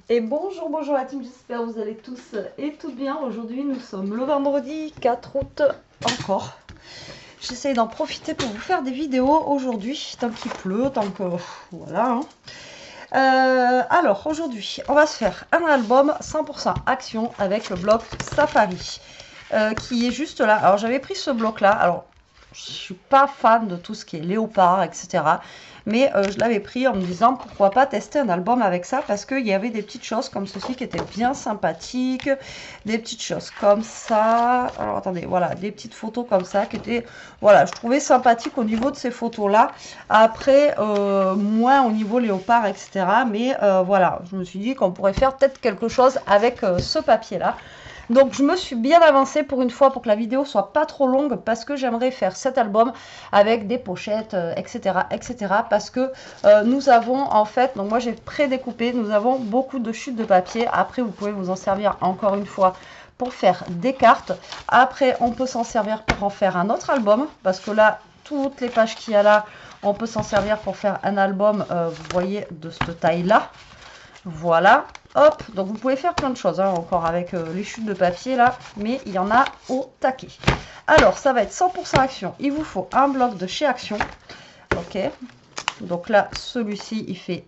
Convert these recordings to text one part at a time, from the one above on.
Et bonjour, bonjour la team, j'espère que vous allez tous et toutes bien. Aujourd'hui, nous sommes le vendredi 4 août encore. J'essaye d'en profiter pour vous faire des vidéos aujourd'hui, tant qu'il pleut, tant que... Voilà. Hein. Alors, aujourd'hui, on va se faire un album 100% action avec le bloc Safari, qui est juste là. Alors, j'avais pris ce bloc-là. Alors, je suis pas fan de tout ce qui est léopard, etc. Mais je l'avais pris en me disant pourquoi pas tester un album avec ça, parce qu'il y avait des petites choses comme ceci qui étaient bien sympathiques, des petites choses comme ça. Alors attendez, voilà, des petites photos comme ça qui étaient, voilà, je trouvais sympathique au niveau de ces photos-là. Après, moins au niveau léopard, etc. Mais voilà, je me suis dit qu'on pourrait faire peut-être quelque chose avec ce papier-là. Donc je me suis bien avancée pour une fois pour que la vidéo soit pas trop longue parce que j'aimerais faire cet album avec des pochettes, etc., etc. Parce que nous avons en fait, donc moi j'ai pré-découpé, nous avons beaucoup de chutes de papier. Après vous pouvez vous en servir encore une fois pour faire des cartes. Après on peut s'en servir pour en faire un autre album parce que là, toutes les pages qu'il y a là, on peut s'en servir pour faire un album, vous voyez, de cette taille-là. Voilà, hop, donc vous pouvez faire plein de choses, hein, encore avec les chutes de papier là, mais il y en a au taquet. Alors, ça va être 100% Action. Il vous faut un bloc de chez Action. Ok, donc là, celui-ci, il fait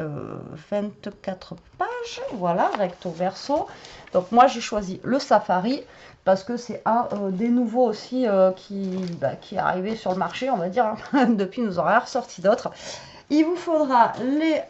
24 pages, voilà, recto verso. Donc moi, j'ai choisi le Safari parce que c'est un des nouveaux aussi qui est arrivé sur le marché, on va dire, hein. Depuis, nous aurons ressorti d'autres. Il vous faudra les...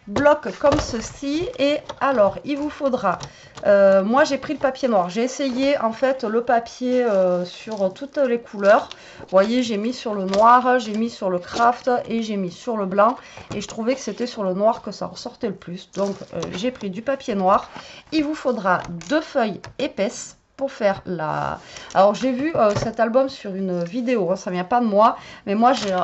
bloc comme ceci. Et alors il vous faudra moi j'ai pris le papier noir, j'ai essayé en fait le papier sur toutes les couleurs. Vous voyez, j'ai mis sur le noir, j'ai mis sur le craft et j'ai mis sur le blanc, et je trouvais que c'était sur le noir que ça ressortait le plus. Donc j'ai pris du papier noir. Il vous faudra 2 feuilles épaisses pour faire la... Alors j'ai vu cet album sur une vidéo, hein, ça vient pas de moi, mais moi j'ai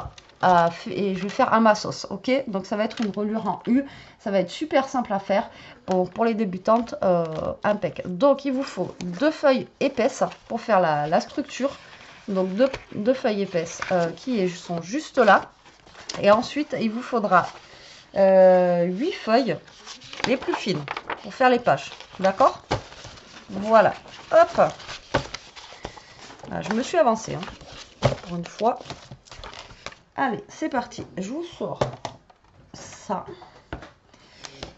et je vais faire à ma sauce, ok. Donc ça va être une reliure en U, ça va être super simple à faire pour les débutantes, impec. Donc il vous faut 2 feuilles épaisses pour faire la structure, donc deux feuilles épaisses qui sont juste là, et ensuite il vous faudra 8 feuilles les plus fines pour faire les pages, d'accord. Voilà, hop. Là, je me suis avancée, hein, pour une fois. Allez, c'est parti. Je vous sors ça.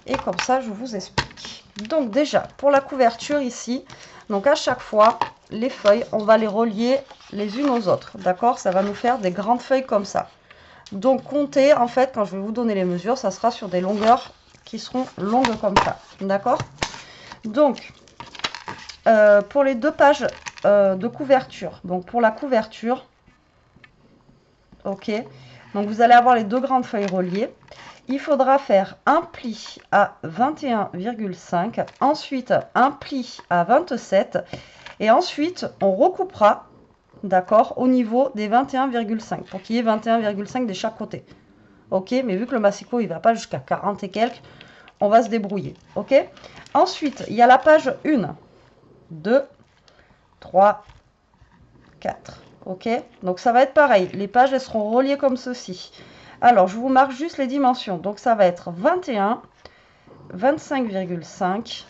Et comme ça, je vous explique. Donc déjà, pour la couverture ici, donc à chaque fois, les feuilles, on va les relier les unes aux autres. D'accord? Ça va nous faire des grandes feuilles comme ça. Donc comptez, en fait, quand je vais vous donner les mesures, ça sera sur des longueurs qui seront longues comme ça. D'accord? Donc, pour les 2 pages de couverture, donc pour la couverture, ok, donc vous allez avoir les 2 grandes feuilles reliées. Il faudra faire un pli à 21,5, ensuite un pli à 27, et ensuite on recoupera, d'accord, au niveau des 21,5 pour qu'il y ait 21,5 de chaque côté. Ok, mais vu que le massicot il va pas jusqu'à 40 et quelques, on va se débrouiller. Ok, ensuite il y a la page 1, 2, 3, 4. Ok, donc ça va être pareil, les pages elles seront reliées comme ceci. Alors je vous marque juste les dimensions, donc ça va être 21, 25,5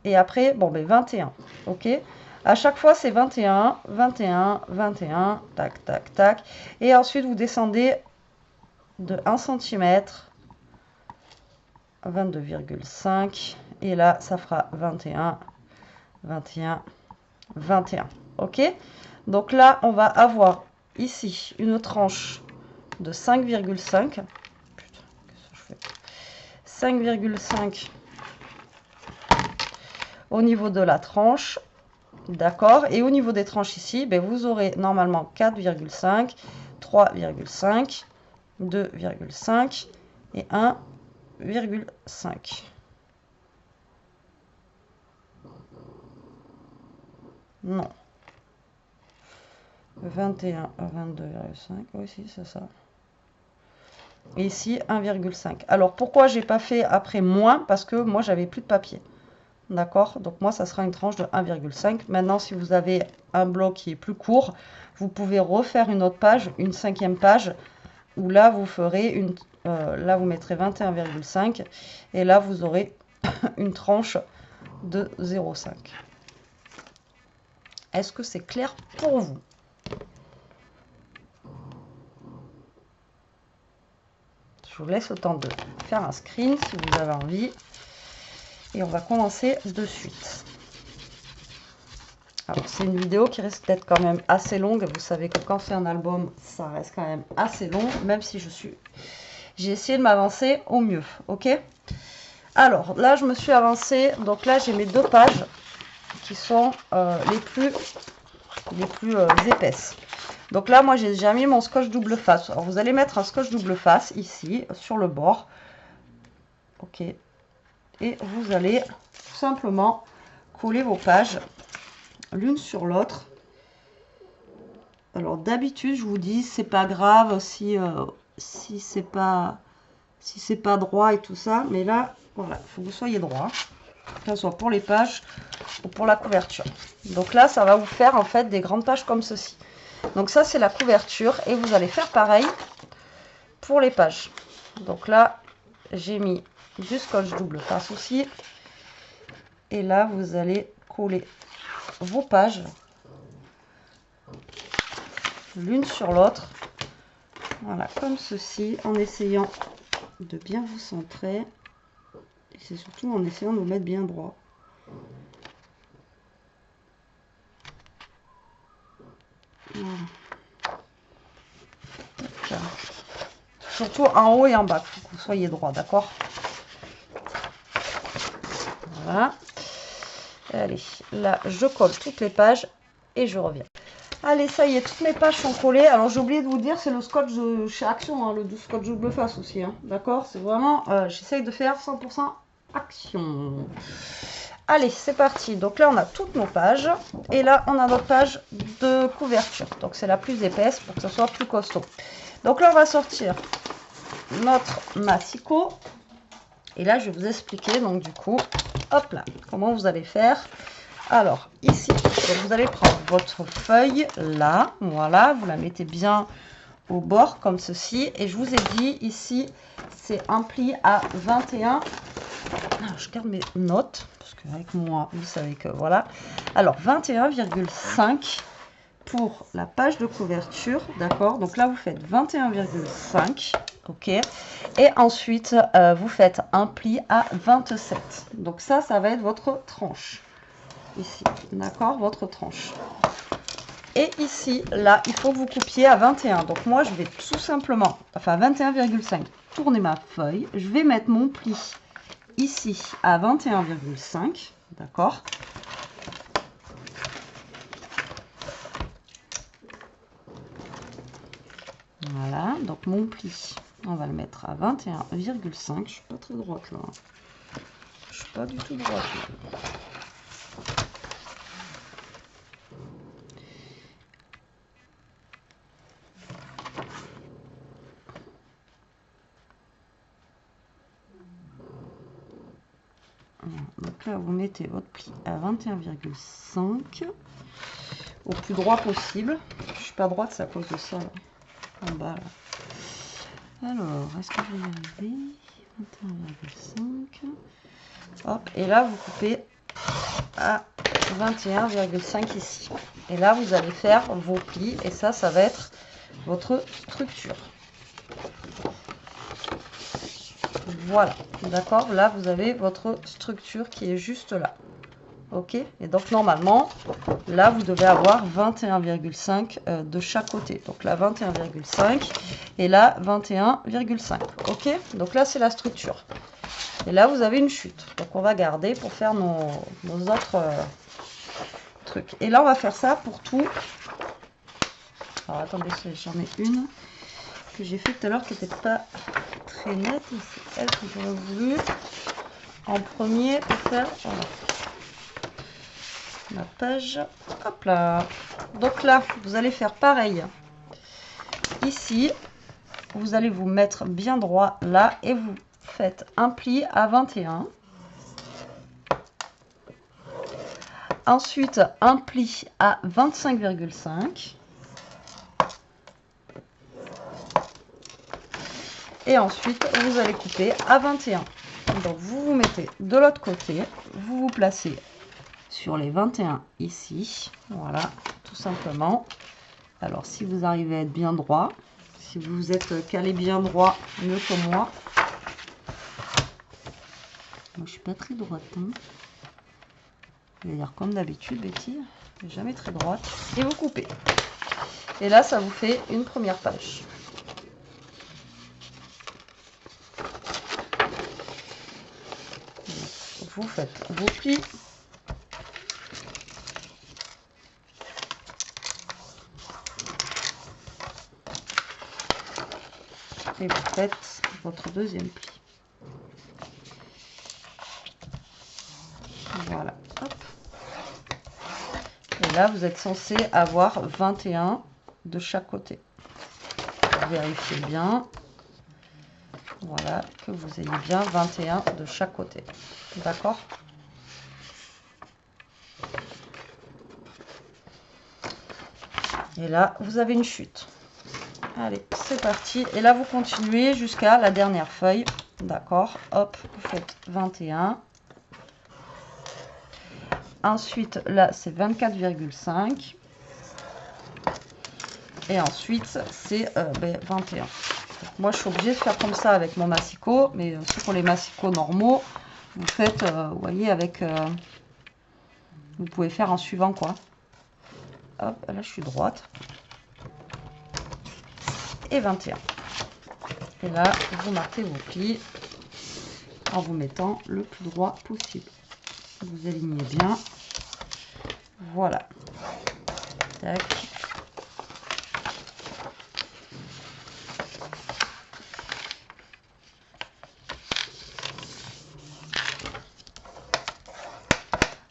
et après bon ben 21. Ok, à chaque fois c'est 21, 21, 21, tac tac tac, et ensuite vous descendez de 1 cm, 22,5, et là ça fera 21, 21, 21. Ok, donc là on va avoir ici une tranche de 5,5. 5,5 au niveau de la tranche, d'accord. Et au niveau des tranches ici, ben vous aurez normalement 4,5, 3,5, 2,5 et 1,5. Non. 21 à 22,5. Oui, si, c'est ça. Et ici, 1,5. Alors, pourquoi j'ai pas fait après moins? Parce que moi, j'avais plus de papier. D'accord? Donc, moi, ça sera une tranche de 1,5. Maintenant, si vous avez un bloc qui est plus court, vous pouvez refaire une autre page, une 5e page, où là, vous ferez une... là, vous mettrez 21,5. Et là, vous aurez une tranche de 0,5. Est-ce que c'est clair pour vous? Je vous laisse le temps de faire un screen si vous avez envie. Et on va commencer de suite. Alors, c'est une vidéo qui risque d'être quand même assez longue. Vous savez que quand c'est un album, ça reste quand même assez long, même si j'ai essayé de m'avancer au mieux, ok? Alors, là, je me suis avancée. Donc là, j'ai mes 2 pages qui sont les plus épaisses. Donc là, moi, j'ai déjà mis mon scotch double face. Alors, vous allez mettre un scotch double face ici, sur le bord. Ok. Et vous allez tout simplement coller vos pages l'une sur l'autre. Alors, d'habitude, je vous dis, c'est pas grave si c'est pas droit et tout ça. Mais là, voilà, il faut que vous soyez droit. Que ce soit pour les pages ou pour la couverture. Donc là, ça va vous faire en fait des grandes pages comme ceci. Donc ça, c'est la couverture et vous allez faire pareil pour les pages. Donc là, j'ai mis du scotch double face aussi. Et là, vous allez coller vos pages l'une sur l'autre. Voilà, comme ceci, en essayant de bien vous centrer. Et c'est surtout en essayant de vous mettre bien droit. Voilà. Surtout en haut et en bas, il faut que vous soyez droit, d'accord? Voilà. Allez, là, je colle toutes les pages et je reviens. Allez, ça y est, toutes mes pages sont collées. Alors, j'ai oublié de vous dire, c'est le scotch de chez Action, hein, le scotch double face aussi, hein, d'accord? C'est vraiment, j'essaye de faire 100% Action. Allez, c'est parti. Donc là, on a toutes nos pages. Et là, on a notre page de couverture. Donc, c'est la plus épaisse pour que ça soit plus costaud. Donc là, on va sortir notre massicot. Et là, je vais vous expliquer, donc du coup, hop là, comment vous allez faire. Alors, ici, vous allez prendre votre feuille, là, voilà, vous la mettez bien au bord, comme ceci. Et je vous ai dit, ici, c'est un pli à 21. Alors, je garde mes notes, parce qu'avec moi, vous savez que, voilà. Alors, 21,5 pour la page de couverture, d'accord? Donc là, vous faites 21,5, ok? Et ensuite, vous faites un pli à 27. Donc ça va être votre tranche. Ici, d'accord? Votre tranche. Et ici, là, il faut que vous coupiez à 21. Donc moi, je vais tout simplement, enfin 21,5, tourner ma feuille. Je vais mettre mon pli ici à 21,5, d'accord? Voilà, donc mon pli, on va le mettre à 21,5. Je suis pas très droite là. Je suis pas du tout droite là. Donc là, vous mettez votre pli à 21,5 au plus droit possible. Je suis pas droite, c'est à cause de ça là. En bas là. Alors, est-ce que je vais y arriver? 21,5. Hop, et là vous coupez à 21,5 ici. Et là vous allez faire vos plis et ça va être votre structure. Voilà, d'accord, là vous avez votre structure qui est juste là. Ok, et donc normalement, là vous devez avoir 21,5 de chaque côté. Donc là 21,5 et là 21,5. Ok, donc là c'est la structure. Et là vous avez une chute. Donc on va garder pour faire nos autres trucs. Et là on va faire ça pour tout. Alors attendez, j'en ai une que j'ai fait tout à l'heure qui n'était pas très nette. C'est elle que j'aurais voulu en premier pour faire. Voilà. Ma page, hop là. Donc là, vous allez faire pareil. Ici, vous allez vous mettre bien droit là et vous faites un pli à 21. Ensuite, un pli à 25,5. Et ensuite, vous allez couper à 21. Donc vous vous mettez de l'autre côté, vous vous placez sur les 21 ici, voilà, tout simplement. Alors si vous arrivez à être bien droit, si vous êtes calé bien droit, mieux que moi. Moi je suis pas très droite, hein. Je vais dire comme d'habitude, Betty, je suis jamais très droite. Et vous coupez. Et là ça vous fait une première page. Vous faites vos plis. Et vous faites votre deuxième pli. Voilà. Hop. Et là, vous êtes censé avoir 21 de chaque côté. Vérifiez bien. Voilà, que vous ayez bien 21 de chaque côté. D'accord ? Et là, vous avez une chute. Allez, c'est parti. Et là, vous continuez jusqu'à la dernière feuille. D'accord. Hop, vous faites 21. Ensuite, là, c'est 24,5. Et ensuite, c'est 21. Donc, moi, je suis obligée de faire comme ça avec mon massicot. Mais aussi pour les massicots normaux, vous faites, vous voyez, avec... vous pouvez faire en suivant, quoi. Hop, là, je suis droite. Et 21. Et là, vous marquez vos plis en vous mettant le plus droit possible. Vous alignez bien. Voilà. Tac.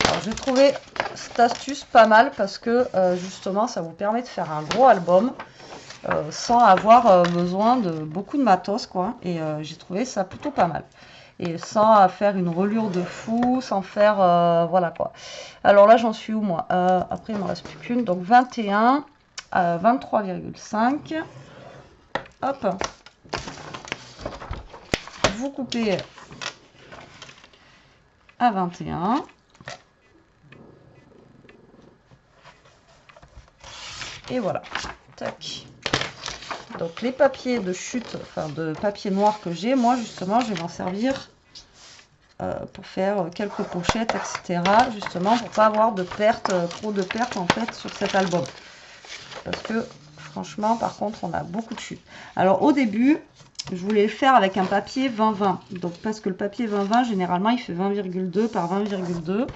Alors, j'ai trouvé cette astuce pas mal parce que justement, ça vous permet de faire un gros album. Sans avoir besoin de beaucoup de matos, quoi. Et j'ai trouvé ça plutôt pas mal. Et sans faire une reliure de fou, sans faire... voilà, quoi. Alors là, j'en suis où, moi? Après, il ne me reste plus qu'une. Donc, 21, 23,5. Hop. Vous coupez à 21. Et voilà. Tac. Donc les papiers de chute, enfin de papier noir que j'ai, moi justement je vais m'en servir pour faire quelques pochettes, etc. Justement pour pas avoir de pertes, trop de pertes en fait sur cet album. Parce que franchement par contre on a beaucoup de chutes. Alors au début je voulais le faire avec un papier 20-20. Donc parce que le papier 20-20 généralement il fait 20,2 par 20,2.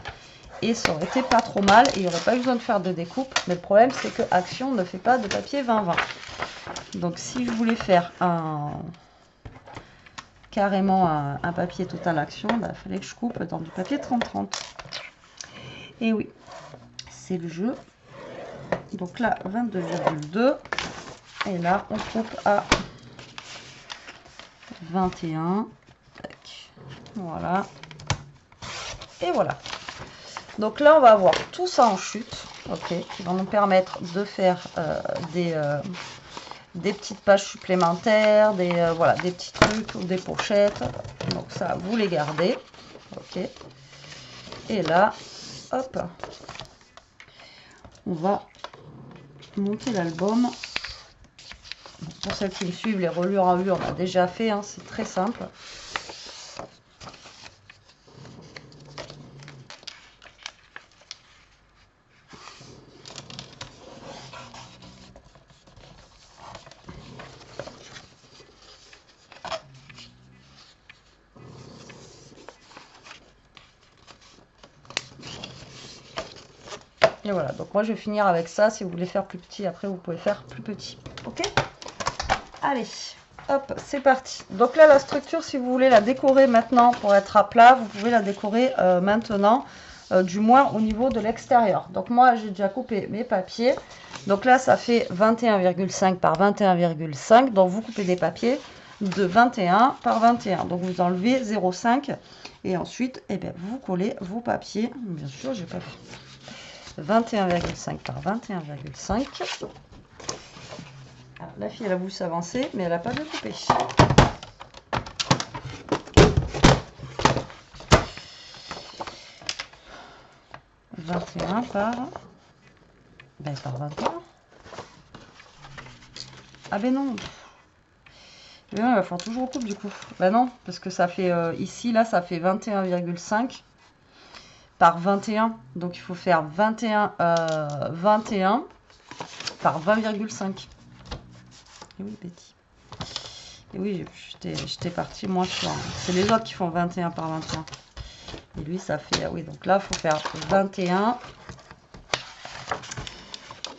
Et ça aurait été pas trop mal et il n'y aurait pas eu besoin de faire de découpe. Mais le problème c'est que Action ne fait pas de papier 20-20. Donc si je voulais faire carrément un papier Total Action, il fallait que je coupe dans du papier 30-30. Et oui, c'est le jeu. Donc là, 22,2. Et là, on coupe à 21. Tac. Voilà. Et voilà. Donc là, on va avoir tout ça en chute, ok, qui va nous permettre de faire des petites pages supplémentaires, voilà, des petits trucs ou des pochettes. Donc ça, vous les gardez, ok. Et là, hop, on va monter l'album. Pour celles qui me suivent, les reliures à U, on a déjà fait, hein, c'est très simple. Et voilà, donc moi je vais finir avec ça. Si vous voulez faire plus petit, après vous pouvez faire plus petit. Ok? Allez, hop, c'est parti. Donc là, la structure, si vous voulez la décorer maintenant pour être à plat, vous pouvez la décorer maintenant, du moins au niveau de l'extérieur. Donc moi, j'ai déjà coupé mes papiers. Donc là, ça fait 21,5 par 21,5. Donc vous coupez des papiers de 21 par 21. Donc vous enlevez 0,5 et ensuite, eh bien, vous collez vos papiers. Bien sûr, j'ai pas fait. 21,5 par 21,5. La fille, elle a voulu s'avancer, mais elle n'a pas bien coupé. 21 par... Ben, par 21. Ah ben non. Mais non, il va falloir toujours coupe du coup. Ben non, parce que ça fait... ici, là, ça fait 21,5 par 21. Donc, il faut faire 21 par 20,5. Et oui, Betty. Et oui, j'étais partie moins sur... C'est les autres qui font 21 par 21. Et lui, ça fait... Oui, donc là, il faut faire 21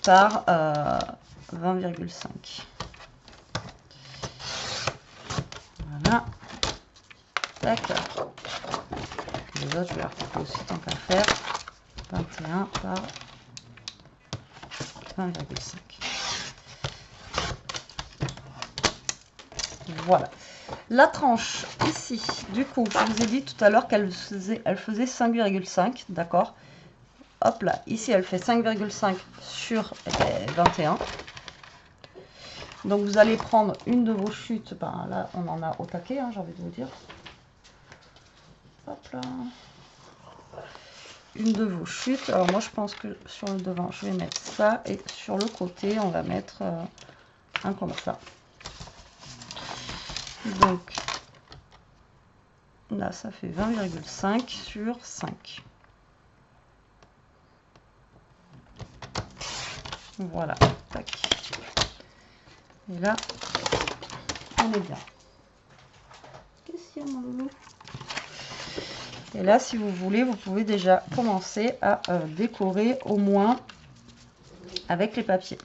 par 20,5. Voilà. Tac. Les autres, je vais les recouper aussi tant qu'à faire. 21 par 20,5. Voilà. La tranche ici, du coup, je vous ai dit tout à l'heure qu'elle faisait 5,5, d'accord. Hop là, ici elle fait 5,5 sur 21. Donc vous allez prendre une de vos chutes, ben là on en a au taquet, hein, j'ai envie de vous dire. Hop là. Une de vos chutes. Alors moi je pense que sur le devant je vais mettre ça et sur le côté on va mettre un comme ça. Donc là ça fait 20,5 sur 5. Voilà, tac. Et là, on est bien. Qu'est-ce qu'il y a, mon loulou? Et là, si vous voulez, vous pouvez déjà commencer à décorer au moins avec les papiers.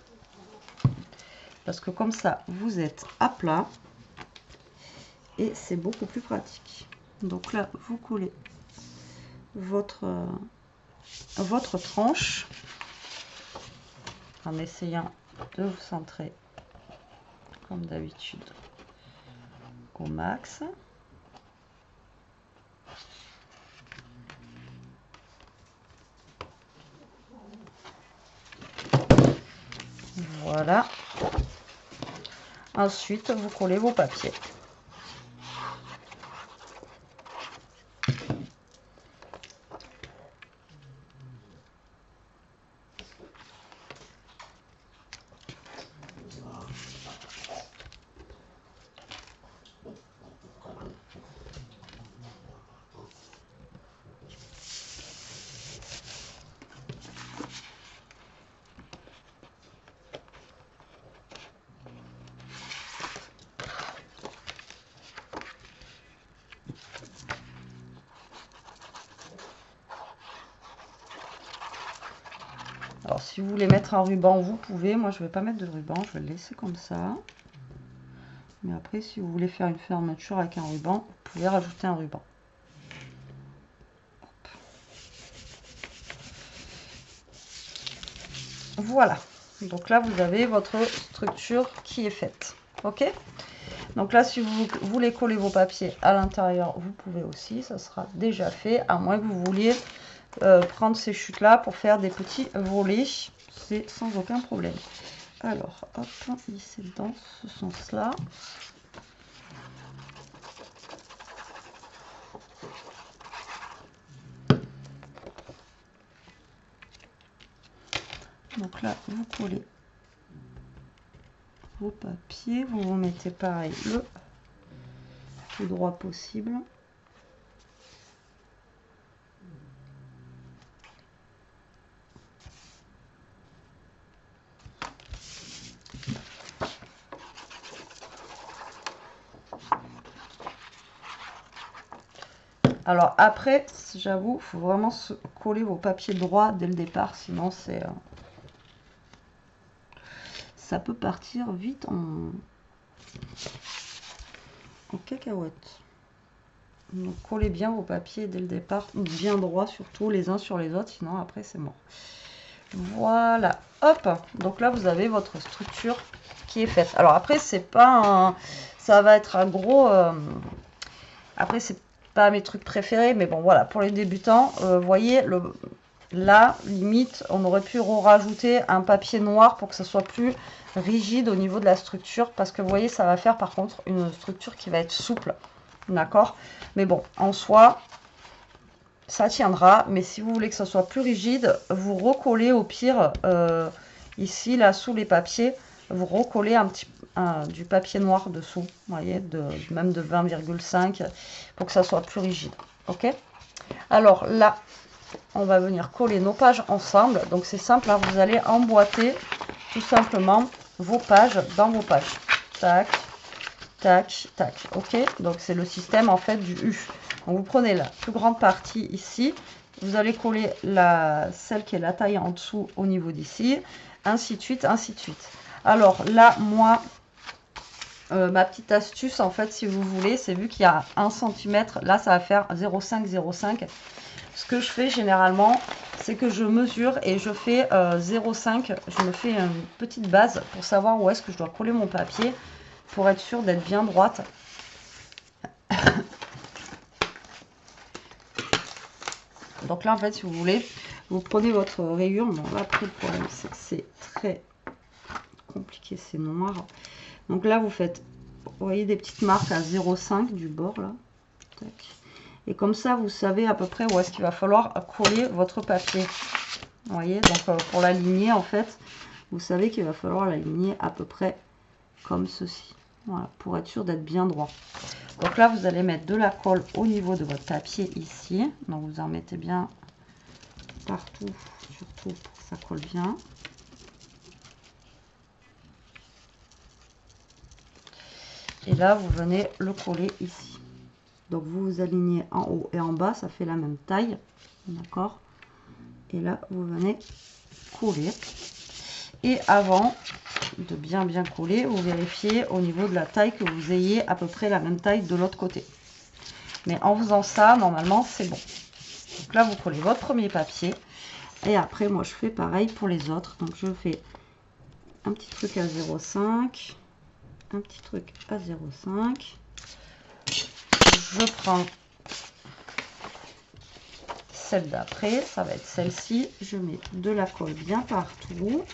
Parce que comme ça, vous êtes à plat et c'est beaucoup plus pratique. Donc là, vous collez votre tranche en essayant de vous centrer comme d'habitude au max. Voilà. Ensuite, vous collez vos papiers. Alors, si vous voulez mettre un ruban, vous pouvez. Moi, je ne vais pas mettre de ruban. Je vais le laisser comme ça. Mais après, si vous voulez faire une fermeture avec un ruban, vous pouvez rajouter un ruban. Hop. Voilà. Donc là, vous avez votre structure qui est faite. OK? Donc là, si vous voulez coller vos papiers à l'intérieur, vous pouvez aussi. Ça sera déjà fait. À moins que vous vouliez prendre ces chutes-là pour faire des petits volets. C'est sans aucun problème. Alors, hop, ici dans ce sens-là. Donc là, vous collez vos papiers. Vous vous mettez pareil le plus droit possible. Alors après, j'avoue, il faut vraiment coller vos papiers droits dès le départ, sinon c'est ça peut partir vite en cacahuète. Donc collez bien vos papiers dès le départ, bien droits surtout les uns sur les autres, sinon après c'est mort. Voilà, hop, donc là vous avez votre structure qui est faite. Alors après c'est pas un... ça va être un gros... Après c'est pas mes trucs préférés, mais bon voilà, pour les débutants, vous voyez, là, limite, on aurait pu rajouter un papier noir pour que ça soit plus rigide au niveau de la structure, parce que vous voyez, ça va faire par contre une structure qui va être souple, d'accord? Mais bon, en soi, ça tiendra, mais si vous voulez que ça soit plus rigide, vous recollez au pire, ici, là, sous les papiers, vous recollez du papier noir dessous, vous voyez, même de 20,5 pour que ça soit plus rigide. Ok? Alors là, on va venir coller nos pages ensemble. Donc c'est simple, hein, vous allez emboîter tout simplement vos pages dans vos pages. Tac, tac, tac. Ok? Donc c'est le système en fait du U. Donc vous prenez la plus grande partie ici. Vous allez coller celle qui est la taille en dessous au niveau d'ici. Ainsi de suite, ainsi de suite. Alors là, moi, ma petite astuce, en fait, si vous voulez, c'est vu qu'il y a 1 cm, là, ça va faire 0,5, 0,5. Ce que je fais généralement, c'est que je mesure et je fais 0,5. Je me fais une petite base pour savoir où est-ce que je dois coller mon papier pour être sûr d'être bien droite. Donc là, en fait, si vous voulez, vous prenez votre rayure. Bon, là, après, le problème, c'est que c'est très compliqué, c'est noir. Donc là, vous faites, vous voyez, des petites marques à 0,5 du bord, là. Tac. Et comme ça, vous savez à peu près où est-ce qu'il va falloir coller votre papier. Vous voyez, donc pour l'aligner, en fait, vous savez qu'il va falloir l'aligner à peu près comme ceci. Voilà, pour être sûr d'être bien droit. Donc là, vous allez mettre de la colle au niveau de votre papier ici. Donc vous en mettez bien partout, surtout pour que ça colle bien. Et là, vous venez le coller ici. Donc vous vous alignez en haut et en bas, ça fait la même taille. D'accord? Et là, vous venez coller. Et avant de bien coller, vous vérifiez au niveau de la taille que vous ayez à peu près la même taille de l'autre côté. Mais en faisant ça, normalement, c'est bon. Donc là, vous collez votre premier papier. Et après, moi, je fais pareil pour les autres. Donc je fais un petit truc à 0,5. Un petit truc à 0,5. Je prends celle d'après, ça va être celle-ci. Je mets de la colle bien partout.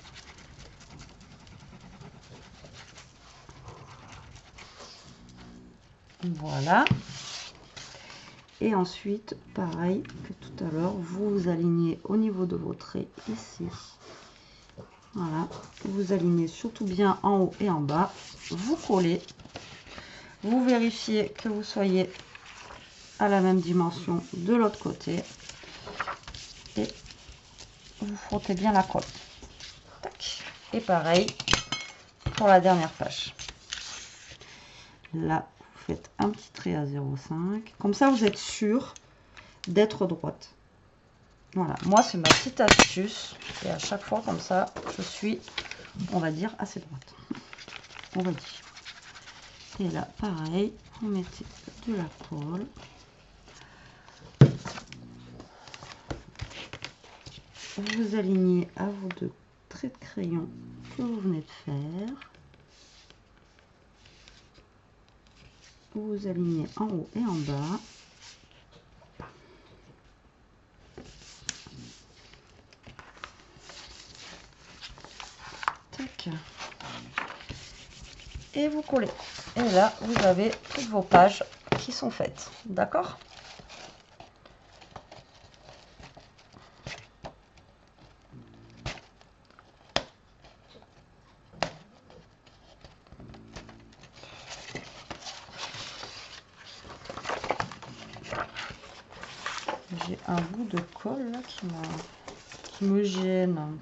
Voilà. Et ensuite, pareil que tout à l'heure, vous vous alignez au niveau de vos traits ici. Voilà. Vous alignez surtout bien en haut et en bas. Vous collez. Vous vérifiez que vous soyez à la même dimension de l'autre côté. Et vous frottez bien la colle. Tac. Et pareil pour la dernière page. Là, vous faites un petit trait à 0,5. Comme ça, vous êtes sûr d'être droite. Voilà, moi, c'est ma petite astuce. Et à chaque fois, comme ça, je suis, on va dire, assez droite. On va dire. Et là, pareil, vous mettez de la colle. Vous alignez à vos deux traits de crayon que vous venez de faire. Vous alignez en haut et en bas. Tac. Et vous collez. Et là, vous avez toutes vos pages qui sont faites. D'accord ? J'ai un bout de colle là qui me gêne.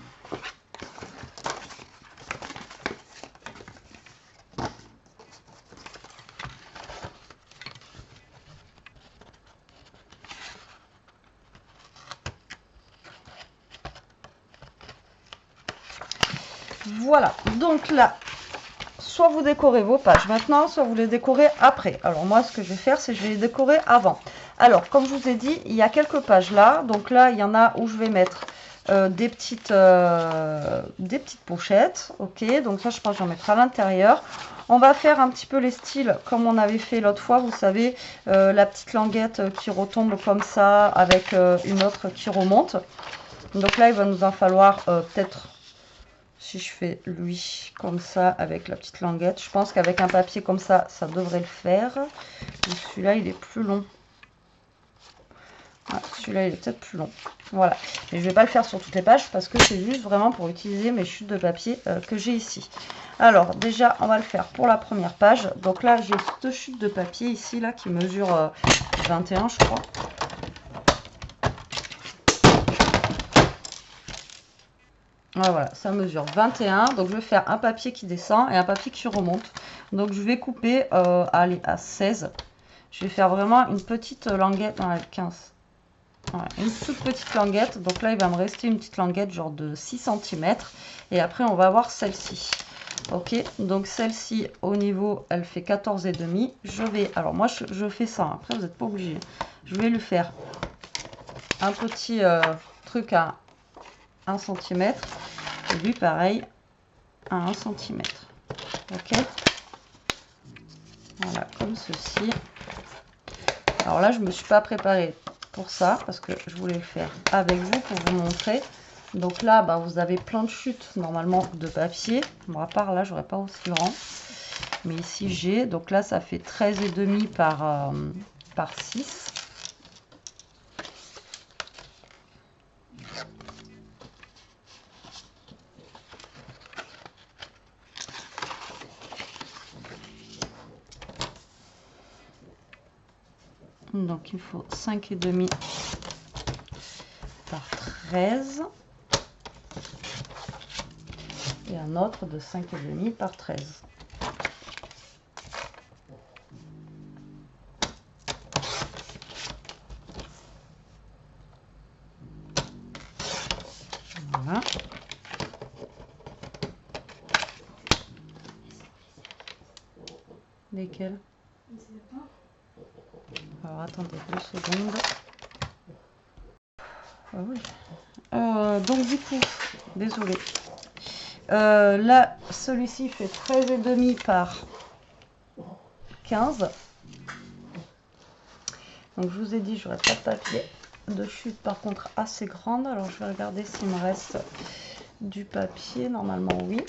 Voilà, donc là, soit vous décorez vos pages maintenant, soit vous les décorez après. Alors moi, ce que je vais faire, c'est que je vais les décorer avant. Alors, comme je vous ai dit, il y a quelques pages là. Donc là, il y en a où je vais mettre des petites pochettes. Ok, donc ça, je pense que j'en mettrai à l'intérieur. On va faire un petit peu les styles comme on avait fait l'autre fois. Vous savez, la petite languette qui retombe comme ça avec une autre qui remonte. Donc là, il va nous en falloir peut-être... Si je fais lui comme ça avec la petite languette, je pense qu'avec un papier comme ça, ça devrait le faire. Celui-là, il est plus long. Ah, celui-là, il est peut-être plus long. Voilà. Mais je vais pas le faire sur toutes les pages parce que c'est juste vraiment pour utiliser mes chutes de papier que j'ai ici. Alors, déjà, on va le faire pour la première page. Donc là, j'ai cette chute de papier ici, là, qui mesure 21, je crois. Voilà, ça mesure 21. Donc, je vais faire un papier qui descend et un papier qui remonte. Donc, je vais couper allez, à 16. Je vais faire vraiment une petite languette. Ouais, 15. Ouais, une toute petite languette. Donc là, il va me rester une petite languette genre de 6 cm. Et après, on va avoir celle-ci. Ok, donc celle-ci, au niveau, elle fait 14,5. Je vais, alors moi, je fais ça. Après, vous n'êtes pas obligé. Je vais lui faire un petit truc à 1 cm. Et lui, pareil, à 1 cm. Ok. Voilà, comme ceci. Alors là, je ne me suis pas préparée pour ça parce que je voulais le faire avec vous pour vous montrer. Donc là, bah, vous avez plein de chutes normalement de papier. Bon, à part là, j'aurais pas aussi grand. Mais ici, j'ai. Donc là, ça fait 13,5 par 6. Donc il faut 5,5 par 13. Et un autre de 5,5 par 13. Voilà. Lesquels? Alors attendez 2 secondes. Ah oui. Donc du coup, désolé. Là, celui-ci fait 13,5 par 15. Donc je vous ai dit, j'aurais pas de papier de chute par contre assez grande. Alors je vais regarder s'il me reste du papier. Normalement oui.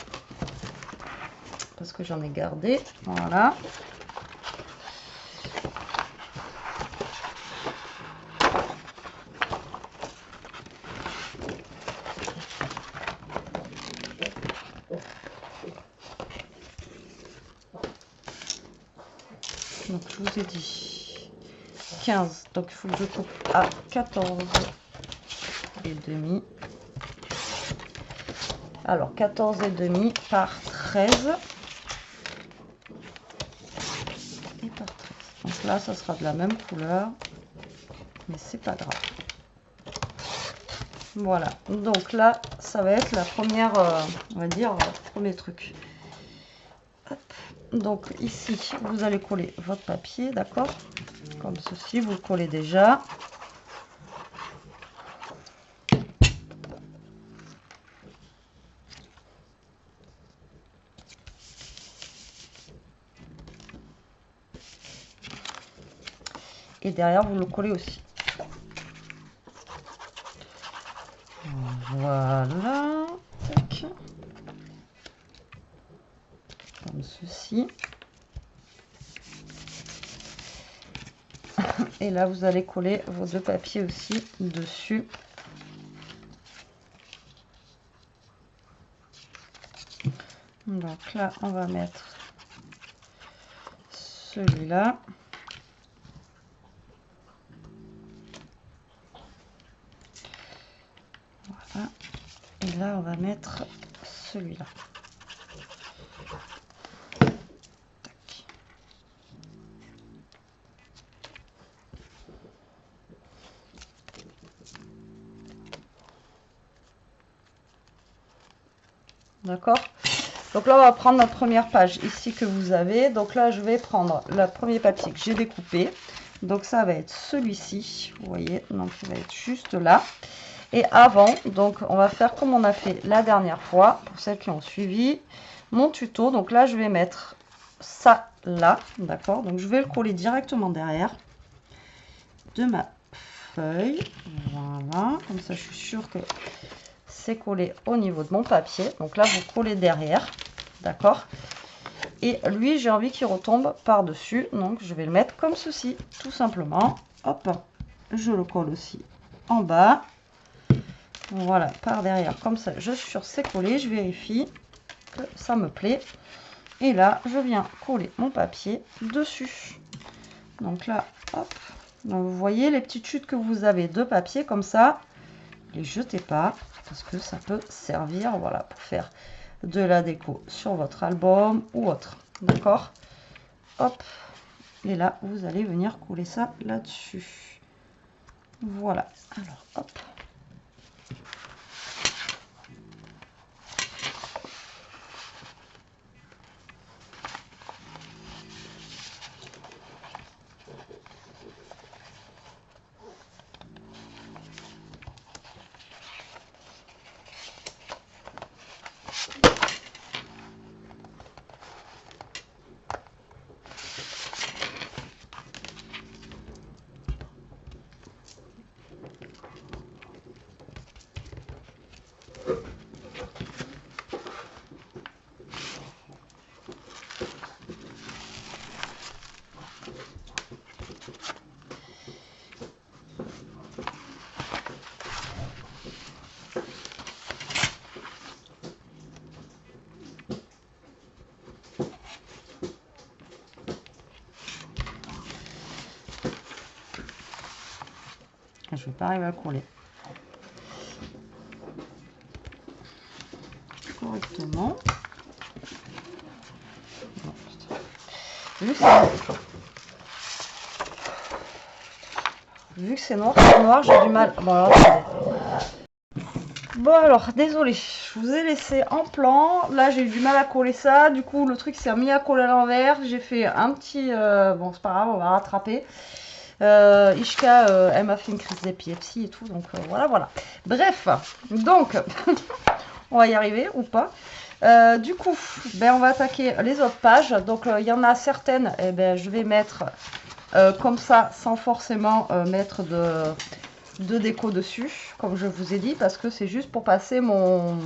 Parce que j'en ai gardé. Voilà. Donc je vous ai dit 15. Donc il faut que je coupe à 14,5. Alors 14,5 par 13. Et par 13. Donc là, ça sera de la même couleur. Mais c'est pas grave. Voilà. Donc là, ça va être la première, on va dire, premier truc. Hop. Donc ici, vous allez coller votre papier, d'accord? Comme ceci, vous le collez déjà. Et derrière, vous le collez aussi. Voilà. Tac. Comme ceci. Et là, vous allez coller vos deux papiers aussi dessus. Donc là, on va mettre celui-là. Voilà. Et là, on va mettre celui-là. D'accord? Donc là, on va prendre notre première page ici que vous avez. Donc là, je vais prendre le premier papier que j'ai découpé. Donc ça va être celui-ci, vous voyez. Donc il va être juste là. Et avant, donc on va faire comme on a fait la dernière fois, pour celles qui ont suivi mon tuto. Donc là, je vais mettre ça là, d'accord? Donc je vais le coller directement derrière de ma feuille. Voilà, comme ça je suis sûre que c'est collé au niveau de mon papier. Donc là, vous collez derrière, d'accord? Et lui, j'ai envie qu'il retombe par-dessus. Donc je vais le mettre comme ceci, tout simplement. Hop. je le colle aussi en bas. Voilà, par derrière, comme ça, je suis sûre c'est collé. Je vérifie que ça me plaît. Et là, je viens coller mon papier dessus. Donc là, hop. Donc vous voyez les petites chutes que vous avez de papier comme ça. Les jetez pas parce que ça peut servir, voilà, pour faire de la déco sur votre album ou autre. D'accord? Hop. Et là, vous allez venir coller ça là-dessus. Voilà. Alors, hop. Je vais pas arriver à coller correctement. Vu que c'est noir sur noir, j'ai du mal. Bon alors, désolé, je vous ai laissé en plan. Là, j'ai eu du mal à coller ça. Du coup, le truc s'est mis à coller à l'envers. J'ai fait un petit... bon, c'est pas grave, on va rattraper. Ishka, elle m'a fait une crise d'épilepsie et tout. Donc, voilà. Bref, donc, on va y arriver ou pas. Du coup, on va attaquer les autres pages. Donc, il y en a certaines, je vais mettre comme ça, sans forcément mettre de déco dessus, comme je vous ai dit, parce que c'est juste pour passer mon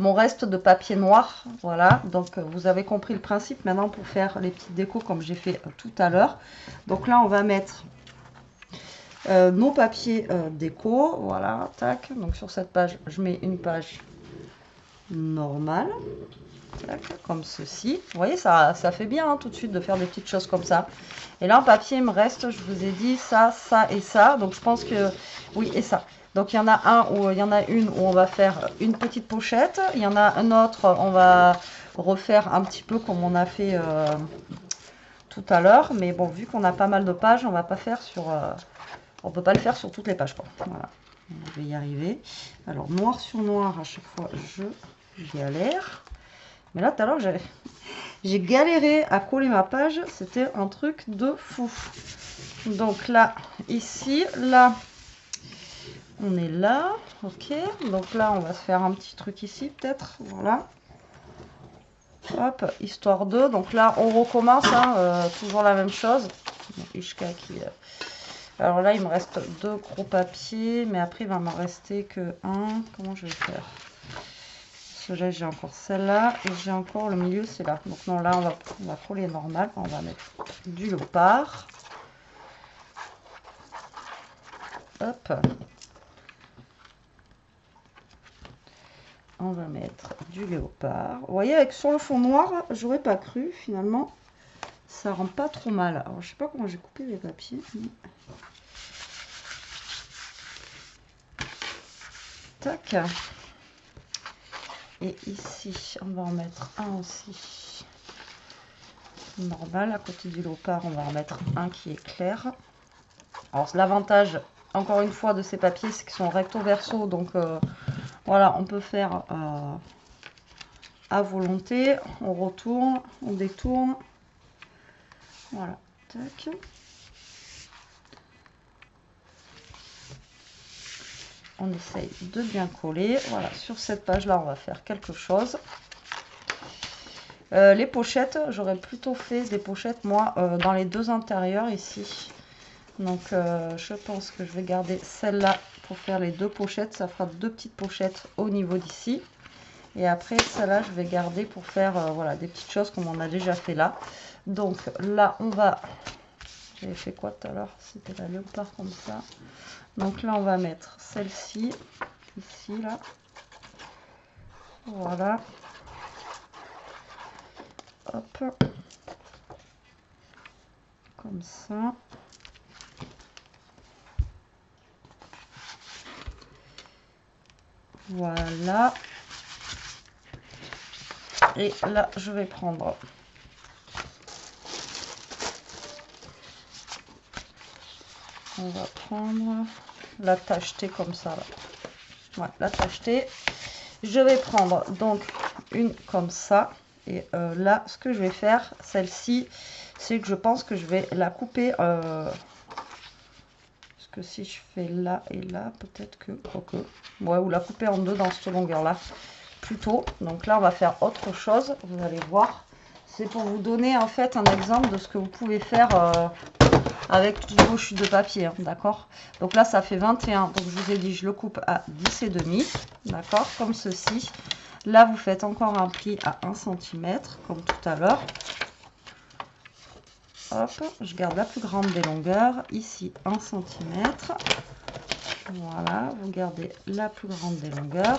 reste de papier noir. Voilà, donc vous avez compris le principe maintenant pour faire les petites décos comme j'ai fait tout à l'heure. Donc là, on va mettre nos papiers déco. Voilà, tac. Donc sur cette page, je mets une page normale. Tac, comme ceci. Vous voyez, ça fait bien hein, tout de suite de faire des petites choses comme ça. Et là, en papier, il me reste, je vous ai dit, ça et ça. Donc, je pense que... Oui, et ça. Donc, il y en a un où il y en a une où on va faire une petite pochette. Il y en a un autre, on va refaire un petit peu comme on a fait tout à l'heure. Mais bon, vu qu'on a pas mal de pages, on va pas faire sur... on peut pas le faire sur toutes les pages, quoi. Voilà. Je vais y arriver. Alors, noir sur noir, à chaque fois, je galère. Mais là, tout à l'heure, j'ai galéré à coller ma page. C'était un truc de fou. Donc là, ici, là, on est là. Ok. Donc là, on va se faire un petit truc ici, peut-être. Voilà. Hop, histoire de. Donc là, on recommence. Hein, toujours la même chose. Donc, Ishka qui... Alors là, il me reste 2 gros papiers. Mais après, il va m'en rester que un. Comment je vais faire ? Là, j'ai encore celle-là et j'ai encore le milieu, c'est là. Donc non, là, on va coller normal. On va mettre du léopard. Hop. On va mettre du léopard. Vous voyez, avec sur le fond noir, j'aurais pas cru. Finalement, ça rend pas trop mal. Alors, je sais pas comment j'ai coupé les papiers. Tac. Et ici, on va en mettre un aussi normal. À côté du léopard, on va en mettre un qui est clair. Alors, l'avantage, encore une fois, de ces papiers, c'est qu'ils sont recto verso. Donc, voilà, on peut faire à volonté. On retourne, on détourne. Voilà, tac. On essaye de bien coller. Voilà, sur cette page-là, on va faire quelque chose. Les pochettes, j'aurais plutôt fait des pochettes, moi, dans les 2 intérieurs ici. Donc, je pense que je vais garder celle-là pour faire les 2 pochettes. Ça fera 2 petites pochettes au niveau d'ici. Et après, celle-là, je vais garder pour faire voilà, des petites choses comme on a déjà fait là. Donc, là, J'avais fait quoi tout à l'heure? C'était la léopard comme ça. Donc là, on va mettre celle-ci, ici, là. Voilà. Hop. Comme ça. Voilà. Et là, je vais prendre on va prendre la tachetée comme ça là. Ouais, la tachetée. Je vais prendre donc une comme ça. Et là, ce que je vais faire, celle-ci, c'est que je pense que je vais la couper. Parce que si je fais là et là, peut-être que... Quoique, ouais, ou la couper en deux dans cette longueur-là. Plutôt. Donc là, on va faire autre chose. Vous allez voir. C'est pour vous donner en fait un exemple de ce que vous pouvez faire avec vos chutes de papier. Hein, d'accord? Donc là, ça fait 21. Donc je vous ai dit, je le coupe à 10,5. D'accord? Comme ceci. Là, vous faites encore un pli à 1 cm, comme tout à l'heure. Hop, je garde la plus grande des longueurs. Ici, 1 cm. Voilà, vous gardez la plus grande des longueurs.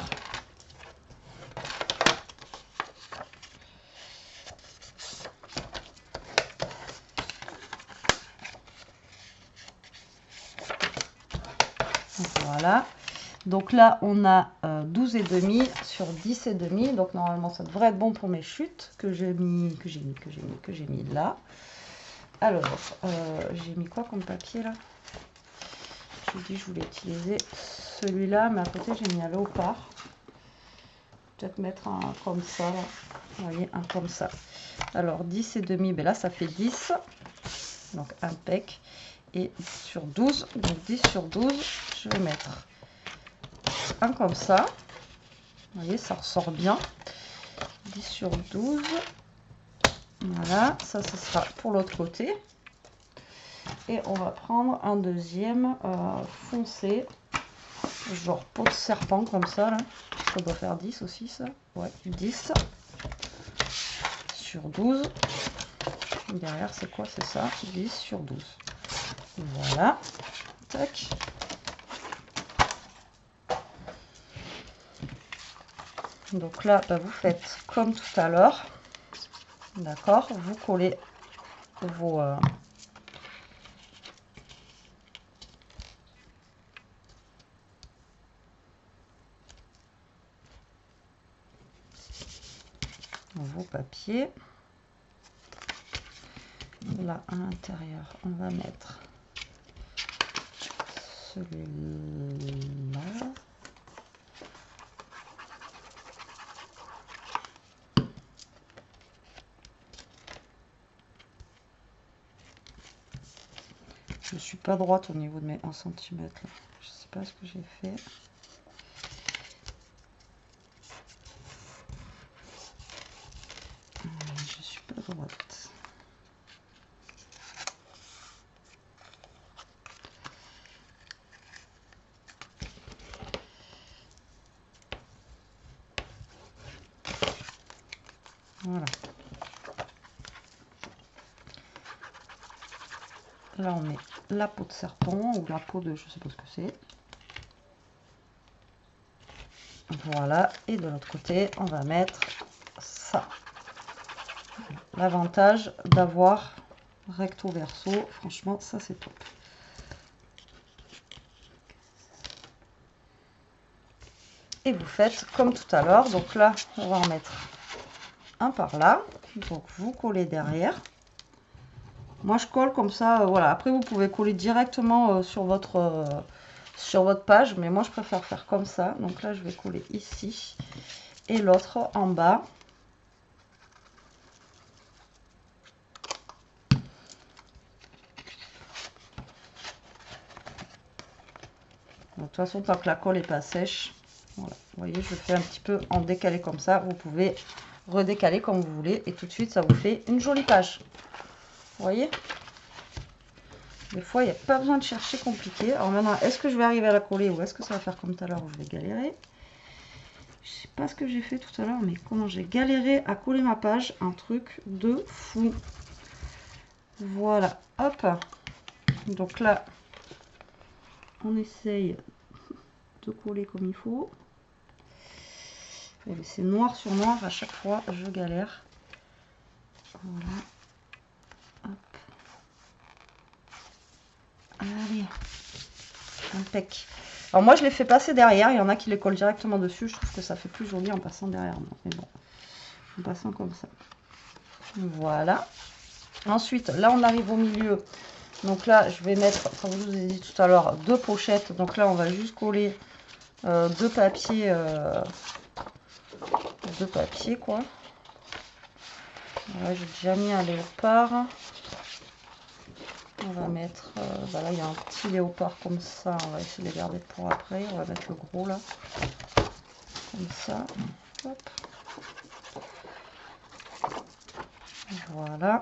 Voilà. Donc là, on a 12,5 sur 10,5. Donc normalement, ça devrait être bon pour mes chutes que j'ai mis là. Alors, j'ai mis quoi comme papier là? J'ai dit je voulais utiliser celui-là, mais à côté, j'ai mis un léopard. Peut-être mettre un comme ça. Là. Vous voyez, un comme ça. Alors, 10,5, ben là, ça fait 10. Donc, impec. Et sur 12, donc 10 sur 12, je vais mettre un comme ça. Vous voyez, ça ressort bien. 10 sur 12. Voilà, ça, ce sera pour l'autre côté. Et on va prendre un deuxième foncé, genre peau de serpent comme ça. Là. Ça doit faire 10 aussi, ça. Ouais, 10 sur 12. Derrière, c'est quoi? C'est ça, 10 sur 12. Voilà. Tac. Donc là, bah, vous faites comme tout à l'heure. D'accord? Vous collez vos... vos papiers. Là, à l'intérieur, on va mettre celui-là. Je ne suis pas droite au niveau de mes 1 cm. Je ne sais pas ce que j'ai fait. Je ne suis pas droite. Voilà. Là, on met la peau de serpent ou la peau de... je sais pas ce que c'est. Voilà. Et de l'autre côté, on va mettre ça. L'avantage d'avoir recto verso, franchement, ça c'est top. Et vous faites comme tout à l'heure. Donc là, on va en mettre un par là. Donc vous collez derrière. Moi, je colle comme ça, voilà. Après, vous pouvez coller directement sur votre page, mais moi, je préfère faire comme ça. Donc là, je vais coller ici et l'autre en bas. De toute façon, tant que la colle n'est pas sèche, voilà. Vous voyez, je fais un petit peu en décalé comme ça. Vous pouvez redécaler comme vous voulez et tout de suite, ça vous fait une jolie page. Vous voyez? Des fois, il n'y a pas besoin de chercher compliqué. Alors maintenant, est-ce que je vais arriver à la coller ou est-ce que ça va faire comme tout à l'heure où je vais galérer? Je sais pas ce que j'ai fait tout à l'heure, mais comment j'ai galéré à coller ma page. Un truc de fou. Voilà, hop. Donc là, on essaye de coller comme il faut. C'est noir sur noir à chaque fois, je galère. Voilà. Hop. Allez. Impec. Alors moi je les fais passer derrière, il y en a qui les collent directement dessus, je trouve que ça fait plus joli en passant derrière moi. Mais bon, en passant comme ça. Voilà. Ensuite, là on arrive au milieu. Donc là, je vais mettre, comme je vous ai dit tout à l'heure, 2 pochettes. Donc là, on va juste coller 2 papiers, quoi. Voilà, j'ai déjà mis un léopard. On va mettre, là il y a un petit léopard comme ça, on va essayer de les garder pour après. On va mettre le gros là, comme ça. Hop. Voilà.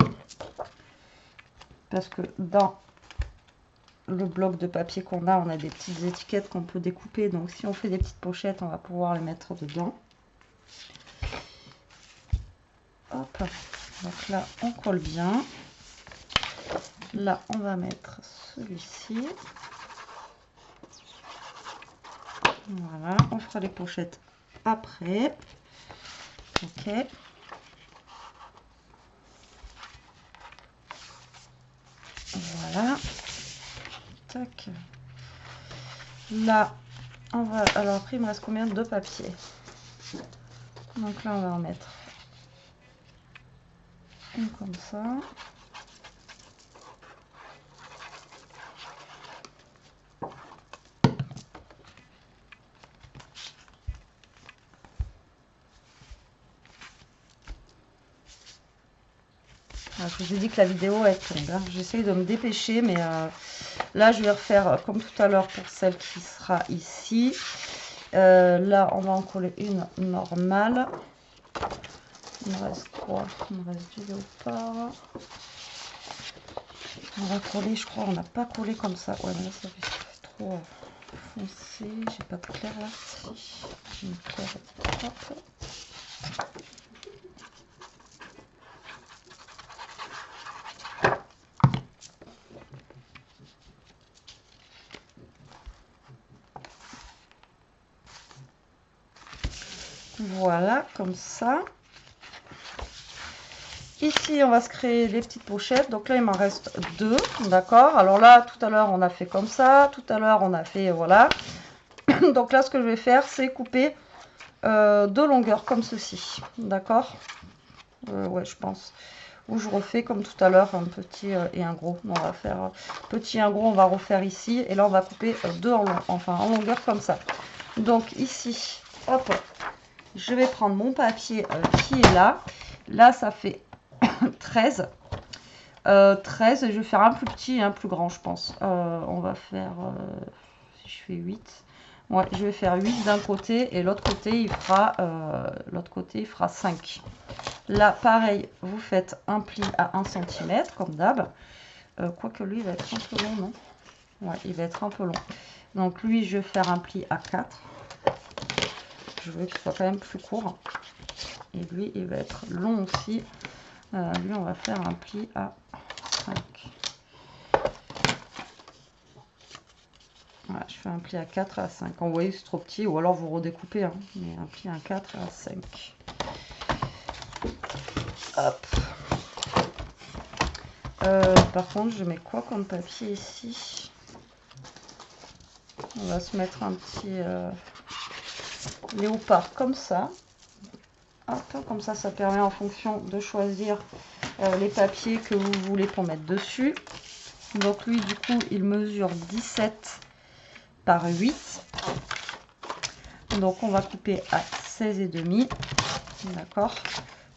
Parce que dans le bloc de papier qu'on a, on a des petites étiquettes qu'on peut découper. Donc si on fait des petites pochettes, on va pouvoir les mettre dedans. Hop. Donc là, on colle bien. Là, on va mettre celui-ci. Voilà, on fera les pochettes après. Ok. Voilà. Tac. Là, on va... Alors après, il me reste combien de papiers? Donc là, on va en mettre une comme ça. Je vous ai dit que la vidéo est longue, hein. J'essaye de me dépêcher, mais là je vais refaire comme tout à l'heure pour celle qui sera ici. Là on va en coller une normale. Il me reste quoi? Il me reste du léopard. On va coller, je crois, on n'a pas collé comme ça. Ouais, mais là ça fait trop foncé. J'ai pas de clair là. Si, j'ai une claire. Hop. Voilà, comme ça. Ici, on va se créer les petites pochettes. Donc là, il m'en reste 2, d'accord. Alors là, tout à l'heure, on a fait comme ça. Tout à l'heure, on a fait, voilà. Donc là, ce que je vais faire, c'est couper 2 longueurs comme ceci, d'accord. Ouais, je pense. Ou je refais comme tout à l'heure, un petit et un gros. On va faire petit et un gros, on va refaire ici. Et là, on va couper 2 en longueur comme ça. Donc ici, hop. Je vais prendre mon papier qui est là. Là, ça fait 13. 13 et je vais faire un plus petit et un plus grand, je pense. On va faire, si je fais 8. Ouais, je vais faire 8 d'un côté et l'autre côté, il fera 5. Là, pareil, vous faites un pli à 1 cm, comme d'hab. Quoique lui, il va être un peu long, non? Ouais, il va être un peu long. Donc lui, je vais faire un pli à 4. Je veux qu'il soit quand même plus court. Et lui, il va être long aussi. Lui, on va faire un pli à 5. Voilà, je fais un pli à 4 et à 5. Vous voyez, c'est trop petit. Ou alors vous redécoupez. Hein, mais un pli à 4 et à 5. Hop. Par contre, je mets quoi comme papier ici? On va se mettre un petit léopard comme ça. Hop, comme ça, ça permet en fonction de choisir les papiers que vous voulez pour mettre dessus. Donc lui, du coup, il mesure 17 par 8. Donc on va couper à 16,5, d'accord,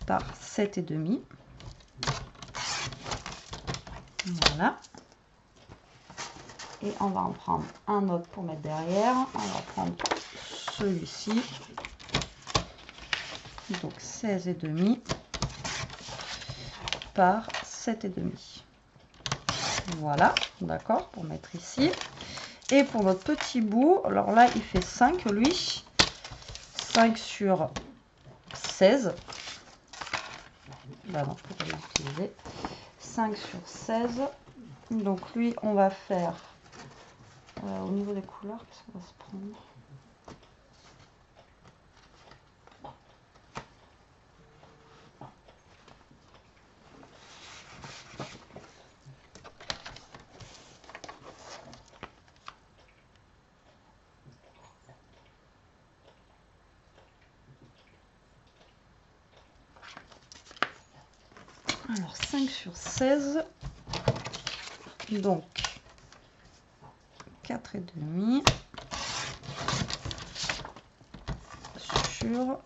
par 7,5. Voilà. Et on va en prendre un autre pour mettre derrière. On va prendre celui-ci. Donc 16,5 par 7,5. Voilà, d'accord, pour mettre ici. Et pour notre petit bout, alors là, il fait 5, lui. 5 sur 16. Là, non, je peux pas l'utiliser. 5 sur 16. Donc lui, on va faire au niveau des couleurs, qu'est-ce qu'on va se prendre? Alors 5 sur 16, donc 4,5 sur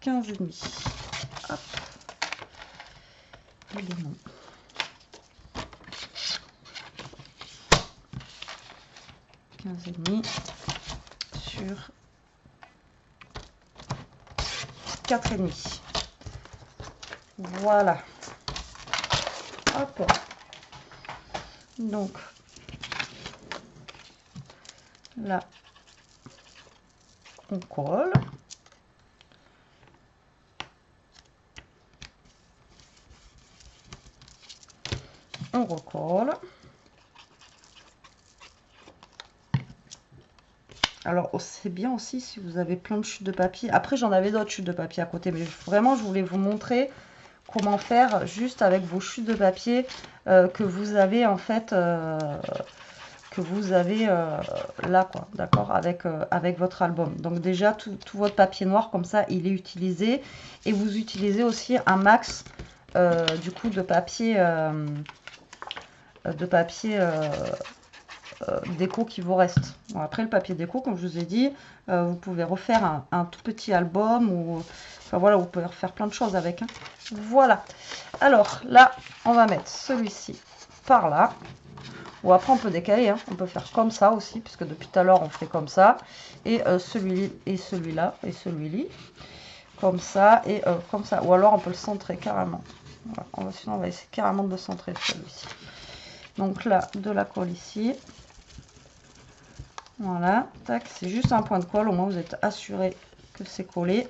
15,5. Hop. Élément. Et demi sur 4,5. Voilà. Hop. Donc là, on colle. On recolle. Alors, c'est bien aussi si vous avez plein de chutes de papier. Après, j'en avais d'autres chutes de papier à côté, mais vraiment, je voulais vous montrer comment faire juste avec vos chutes de papier que vous avez en fait, là, quoi, d'accord, avec votre album. Donc déjà, tout votre papier noir, comme ça, il est utilisé. Et vous utilisez aussi un max, du coup, de papier... déco qui vous reste. Bon, après le papier déco, comme je vous ai dit, vous pouvez refaire un tout petit album ou enfin voilà, vous pouvez refaire plein de choses avec, hein. Voilà. Alors là, on va mettre celui-ci par là. Ou après on peut décaler, hein. On peut faire comme ça aussi, puisque depuis tout à l'heure on fait comme ça. Et celui-là et celui-là et celui-là. Comme ça et comme ça. Ou alors on peut le centrer carrément. Voilà. Sinon on va essayer carrément de le centrer celui-ci. Donc là, de la colle ici. Voilà, tac, c'est juste un point de colle, au moins vous êtes assuré que c'est collé.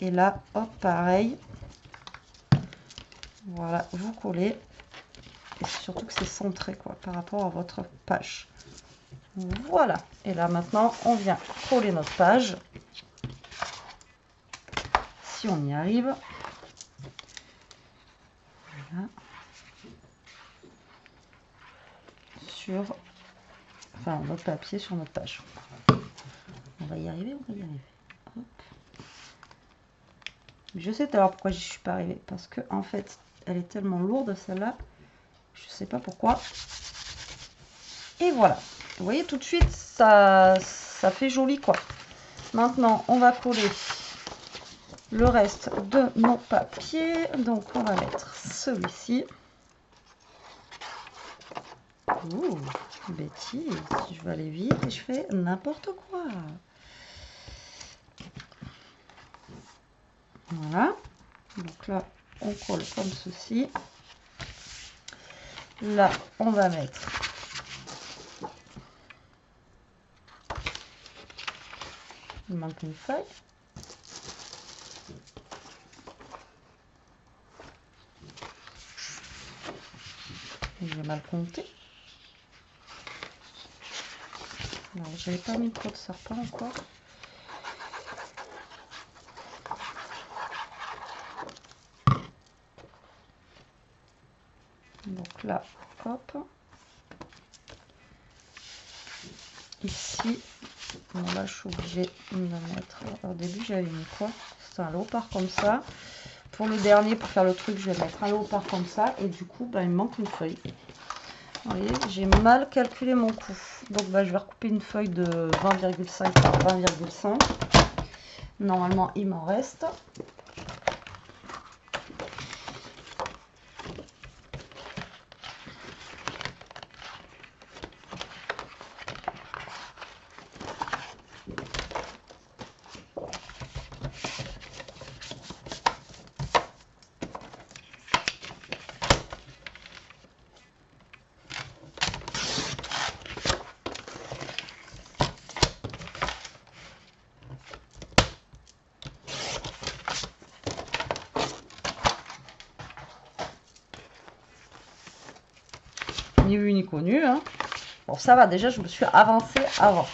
Et là, hop, pareil. Voilà, vous collez. Et surtout que c'est centré, quoi, par rapport à votre page. Voilà, et là maintenant, on vient coller notre page. Si on y arrive. Voilà. Sur... Enfin, notre papier sur notre page. On va y arriver, on va y arriver. Hop. Je sais tout à l'heure pourquoi je ne suis pas arrivée. Parce que en fait, elle est tellement lourde celle-là. Je sais pas pourquoi. Et voilà. Vous voyez tout de suite, ça fait joli quoi. Maintenant, on va coller le reste de nos papiers. Donc, on va mettre celui-ci. Ouh, bêtise. Je vais aller vite et je fais n'importe quoi. Voilà. Donc là, on colle comme ceci. Là, on va mettre il manque une feuille. J'ai mal compté. J'avais pas mis trop de serpent encore. Donc là, hop. Ici, bon là je suis obligée de mettre. Au début j'avais mis quoi? C'est un léopard comme ça. Pour le dernier, pour faire le truc, je vais mettre un léopard comme ça. Et du coup, bah, il me manque une feuille. Vous voyez, j'ai mal calculé mon coût. Donc bah, je vais recouper une feuille de 20,5 par 20,5. Normalement, il m'en reste. connu. Hein. Bon, ça va, déjà, je me suis avancée avant.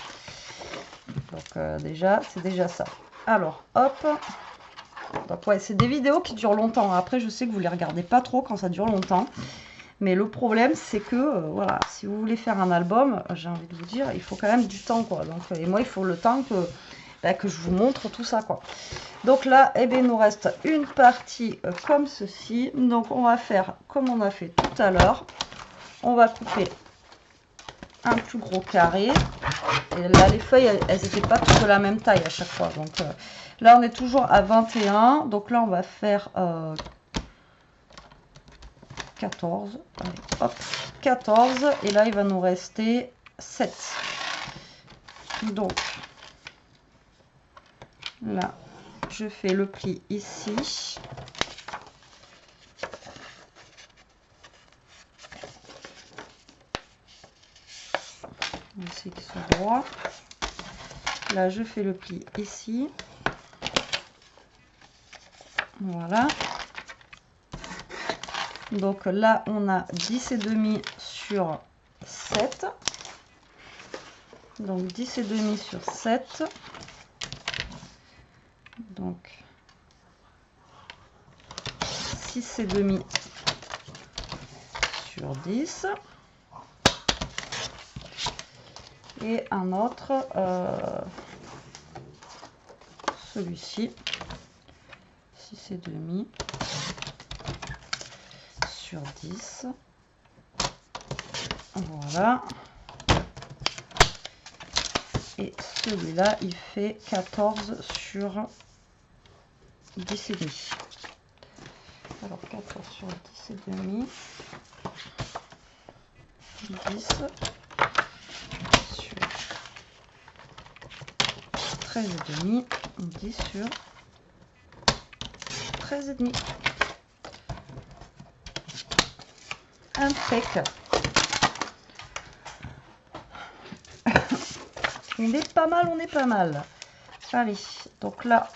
Donc, déjà, c'est déjà ça. Alors, hop. Donc, ouais, c'est des vidéos qui durent longtemps. Après, je sais que vous les regardez pas trop quand ça dure longtemps. Mais le problème, c'est que, voilà, si vous voulez faire un album, j'ai envie de vous dire, il faut quand même du temps, quoi. Donc, et moi, il faut le temps que je vous montre tout ça, quoi. Donc là, eh bien, il nous reste une partie comme ceci. Donc, on va faire comme on a fait tout à l'heure. On va couper un plus gros carré. Et là, les feuilles, elles n'étaient pas toutes de la même taille à chaque fois. Donc, là, on est toujours à 21. Donc là, on va faire 14. Allez, hop, 14. Et là, il va nous rester 7. Donc, là, je fais le pli ici. On va essayer qu'ils soient droits. Là, je fais le pli ici. Voilà. Donc là, on a 10,5 sur 7. Donc 10,5 sur 7. Donc 6,5 sur 10. Et un autre, celui-ci, 6,5 sur 10. Voilà. Et celui-là, il fait 14 sur 10,5. Alors 14 sur 10,5. 10 sur 13,5. 10 sur 13,5. Impec. On est pas mal, on est pas mal. Allez, donc là,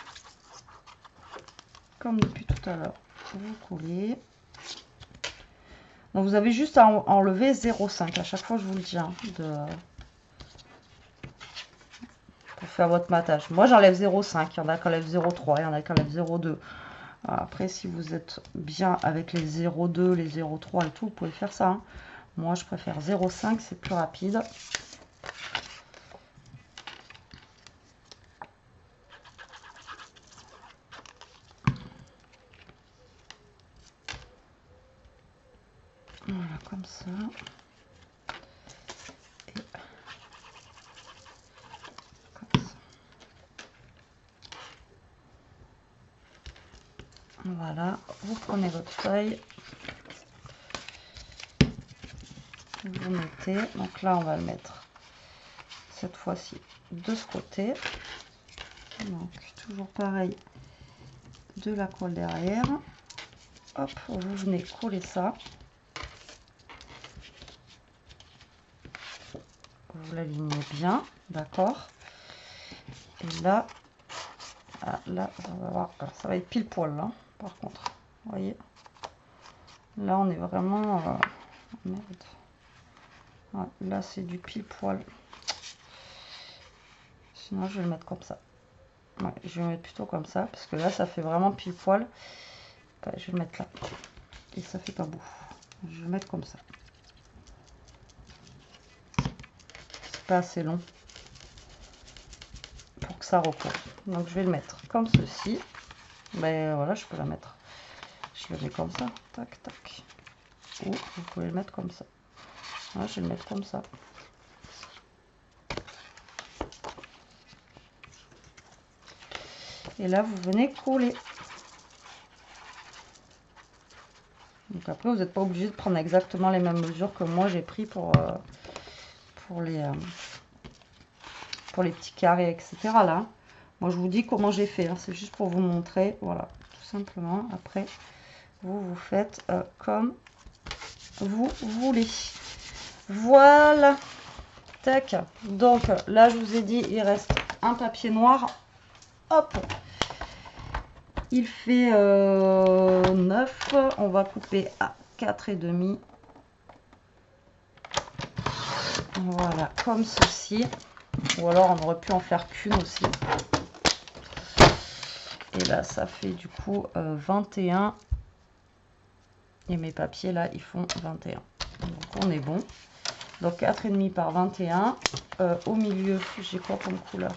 comme depuis tout à l'heure, vous collez. Donc vous avez juste à enlever 0,5. À chaque fois, je vous le dis, hein, pour faire votre matage. Moi, j'enlève 0,5. Il y en a qui enlèvent 0,3. Il y en a qui enlèvent 0,2. Après, si vous êtes bien avec les 0,2, les 0,3 et tout, vous pouvez faire ça. Hein. Moi, je préfère 0,5. C'est plus rapide. Voilà, comme ça. Et comme ça. Voilà, vous prenez votre feuille. Vous mettez. Donc là, on va le mettre cette fois-ci de ce côté. Donc, toujours pareil, de la colle derrière. Hop, vous venez coller ça. Vous l'alignez bien, d'accord. Et là, là, on va voir, alors, ça va être pile poil là, par contre. Vous voyez, là, on est vraiment. Merde. Ouais, là, c'est du pile poil. Sinon, je vais le mettre comme ça. Ouais, je vais le mettre plutôt comme ça, parce que là, ça fait vraiment pile poil. Ouais, je vais le mettre là. Et ça fait pas beau. Je vais le mettre comme ça. C'est pas assez long pour que ça recouvre. Donc, je vais le mettre comme ceci. Ben voilà, je peux la mettre. Je le mets comme ça. Tac, tac. Ou vous pouvez le mettre comme ça. Là, je vais le mettre comme ça. Et là, vous venez coller. Donc après, vous n'êtes pas obligé de prendre exactement les mêmes mesures que moi j'ai pris pour les petits carrés, etc. Là, moi je vous dis comment j'ai fait. Hein. C'est juste pour vous montrer. Voilà, tout simplement. Après, vous faites comme vous voulez. Voilà. Tac. Donc là, je vous ai dit, il reste un papier noir. Hop. Il fait 9. On va couper à 4,5. Voilà, comme ceci. Ou alors on aurait pu en faire qu'une aussi. Et là, ça fait du coup 21. Et mes papiers là, ils font 21. Donc on est bon. Donc 4,5 par 21. Au milieu, j'ai quoi comme couleur?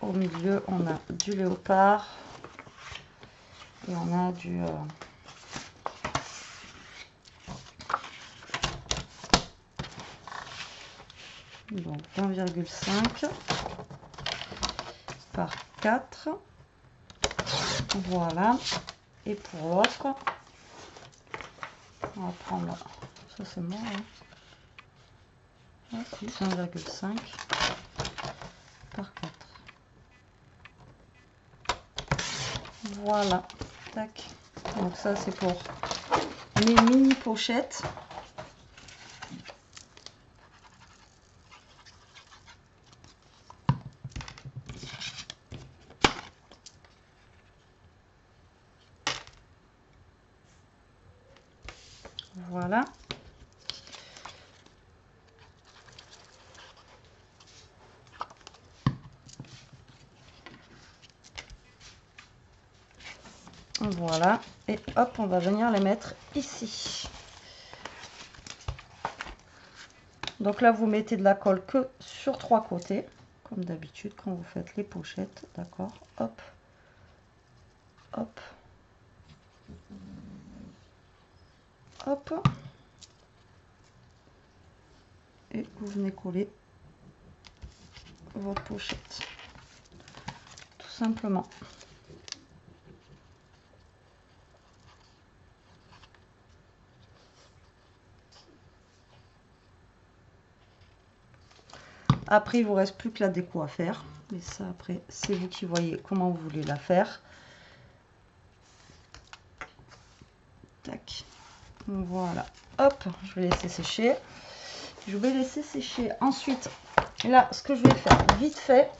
Au milieu, on a du léopard. Et on a du... donc 1,5 par 4. Voilà. Et pour l'autre, on va prendre... Ça c'est moi. Hein. 1,5 par 4. Voilà. Tac. Donc ça c'est pour mes mini pochettes. Voilà. Voilà. Et hop, on va venir les mettre ici. Donc là, vous mettez de la colle que sur 3 côtés, comme d'habitude quand vous faites les pochettes. D'accord. Hop. Hop. Hop. Et vous venez coller votre pochette. Tout simplement. Après, il vous reste plus que la déco à faire. Mais ça, après, c'est vous qui voyez comment vous voulez la faire. Tac. Voilà. Hop, je vais laisser sécher. Je vais laisser sécher. Ensuite, là, ce que je vais faire vite fait,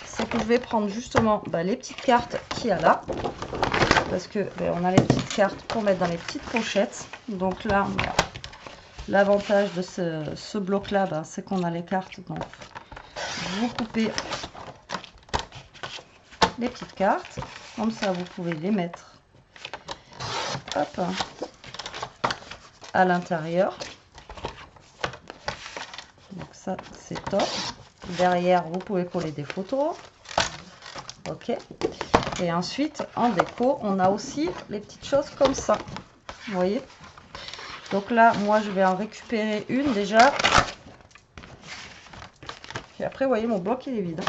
c'est que je vais prendre justement les petites cartes qu'il y a là. Parce que on a les petites cartes pour mettre dans les petites pochettes. Donc là, l'avantage de ce bloc-là, c'est qu'on a les cartes. Donc, vous coupez les petites cartes. Comme ça, vous pouvez les mettre hop, à l'intérieur. Donc ça, c'est top. Derrière, vous pouvez coller des photos. Ok. Et ensuite, en déco, on a aussi les petites choses comme ça. Vous voyez? Donc là, moi, je vais en récupérer une déjà. Et après, vous voyez, mon bloc, il est vide.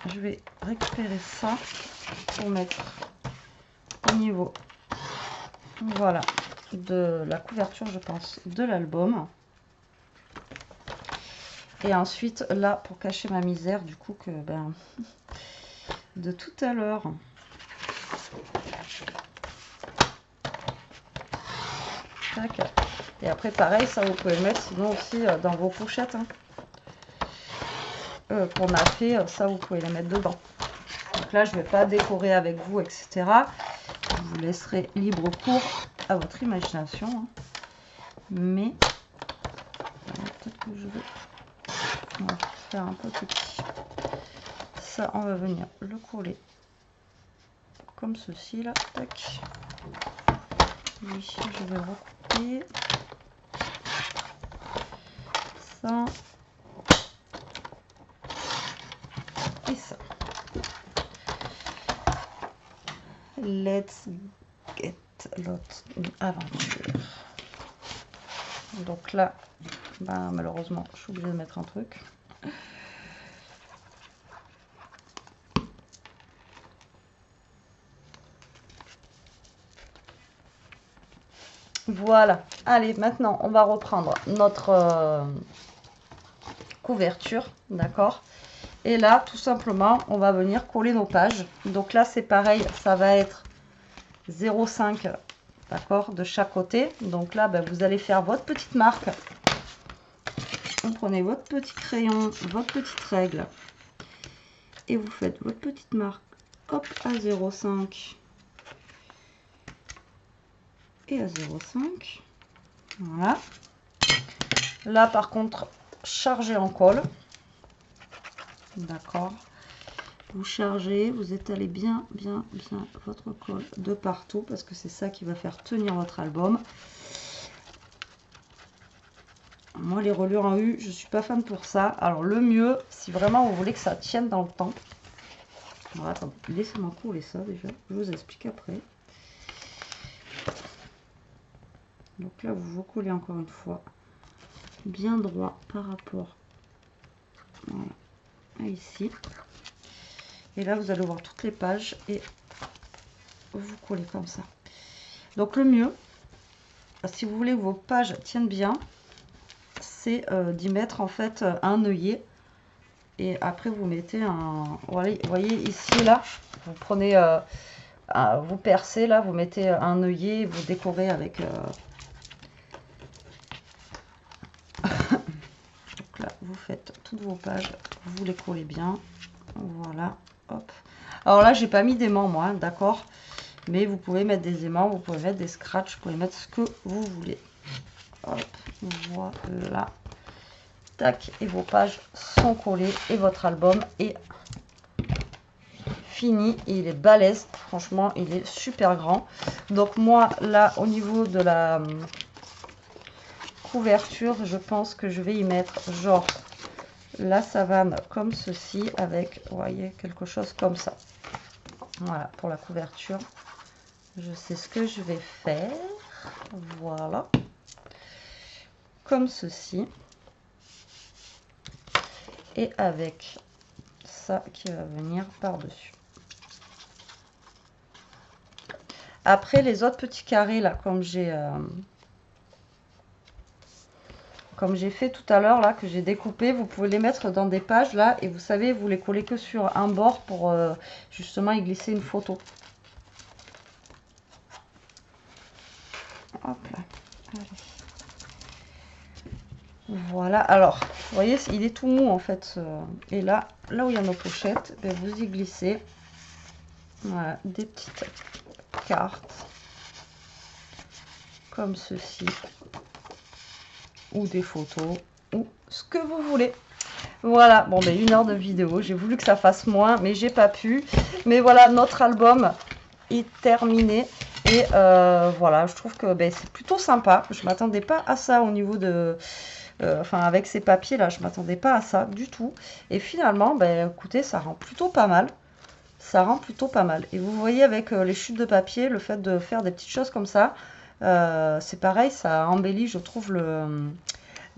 Je vais récupérer ça pour mettre au niveau, voilà, de la couverture, je pense, de l'album. Et ensuite, là, pour cacher ma misère, du coup, que de tout à l'heure. Et après, pareil, ça, vous pouvez le mettre sinon aussi dans vos pochettes. Hein. Qu'on a fait, ça, vous pouvez les mettre dedans. Donc là, je ne vais pas décorer avec vous, etc. Je vous laisserai libre cours à votre imagination. Hein. Mais, peut-être que je vais... On va faire un peu petit. Ça, on va venir le coller comme ceci, là. Tac. Ici, je vais recouper ça et ça. Let's get lost in aventure. Donc là, malheureusement, je suis obligée de mettre un truc. Voilà. Allez, maintenant, on va reprendre notre couverture, d'accord? Et là, tout simplement, on va venir coller nos pages. Donc là, c'est pareil, ça va être 0,5, d'accord, de chaque côté. Donc là, vous allez faire votre petite marque vous prenez votre petit crayon, votre petite règle et vous faites votre petite marque, hop, à 0,5 et à 0,5. Voilà. Là, par contre, chargez en colle. D'accord. Vous chargez, vous étalez bien votre colle de partout parce que c'est ça qui va faire tenir votre album. Moi, les reliures en U, je suis pas fan pour ça. Alors, le mieux, si vraiment vous voulez que ça tienne dans le temps. Voilà, attendez, laissez-moi couler ça déjà. Je vous explique après. Donc là, vous collez encore une fois bien droit par rapport voilà, à ici. Et là, vous allez voir toutes les pages et vous collez comme ça. Donc, le mieux, si vous voulez que vos pages tiennent bien, c'est d'y mettre en fait un œillet. Et après, vous mettez un... Voilà, vous voyez ici, là, vous prenez... vous percez, là, vous mettez un œillet et vous décorez avec... Donc là, vous faites toutes vos pages, vous les collez bien. Voilà, hop. Alors là, j'ai pas mis d'aimant, moi, hein, d'accord. Mais vous pouvez mettre des aimants, vous pouvez mettre des scratchs, vous pouvez mettre ce que vous voulez. Hop, voilà. Tac, et vos pages sont collées et votre album est fini. Et il est balèze, franchement, il est super grand. Donc moi, là, au niveau de la couverture, je pense que je vais y mettre genre la savane comme ceci avec, vous voyez, quelque chose comme ça. Voilà, pour la couverture, je sais ce que je vais faire. Voilà, comme ceci. Et avec ça qui va venir par-dessus. Après, les autres petits carrés, là, comme j'ai fait tout à l'heure, là, que j'ai découpé, vous pouvez les mettre dans des pages, là, et vous savez, vous les collez que sur un bord pour justement y glisser une photo. Hop là, allez. Voilà, alors, vous voyez, il est tout mou en fait. Et là où il y a nos pochettes, ben, vous y glissez. Voilà, des petites cartes. Comme ceci. Ou des photos. Ou ce que vous voulez. Voilà, bon, ben 1 heure de vidéo. J'ai voulu que ça fasse moins, mais j'ai pas pu. Mais voilà, notre album est terminé. Et voilà, je trouve que ben, c'est plutôt sympa. Je m'attendais pas à ça au niveau de... enfin, avec ces papiers là, je m'attendais pas à ça du tout. Et finalement, ben, écoutez, ça rend plutôt pas mal. Ça rend plutôt pas mal. Et vous voyez avec les chutes de papier, le fait de faire des petites choses comme ça, c'est pareil, ça embellit, je trouve,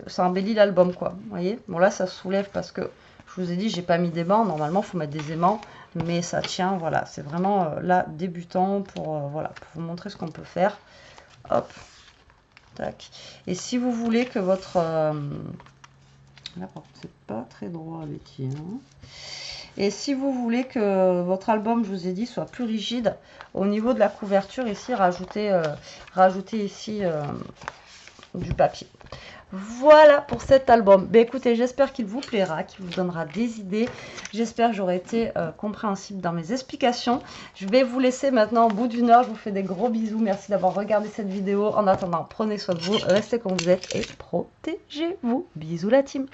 ça embellit l'album, quoi. Vous voyez? Bon, là, ça se soulève parce que, je vous ai dit, j'ai pas mis d'aimants. Normalement, il faut mettre des aimants. Mais ça tient, voilà. C'est vraiment là, débutant, voilà, pour vous montrer ce qu'on peut faire. Hop. Tac. Et si vous voulez que votre... là, par contre, c'est pas très droit, les tiens. Et si vous voulez que votre album, je vous ai dit, soit plus rigide, au niveau de la couverture, ici, rajoutez ici du papier. Voilà pour cet album. Ben, écoutez, j'espère qu'il vous plaira, qu'il vous donnera des idées. J'espère que j'aurai été compréhensible dans mes explications. Je vais vous laisser maintenant au bout d'1 heure. Je vous fais des gros bisous. Merci d'avoir regardé cette vidéo. En attendant, prenez soin de vous, restez comme vous êtes et protégez-vous. Bisous la team.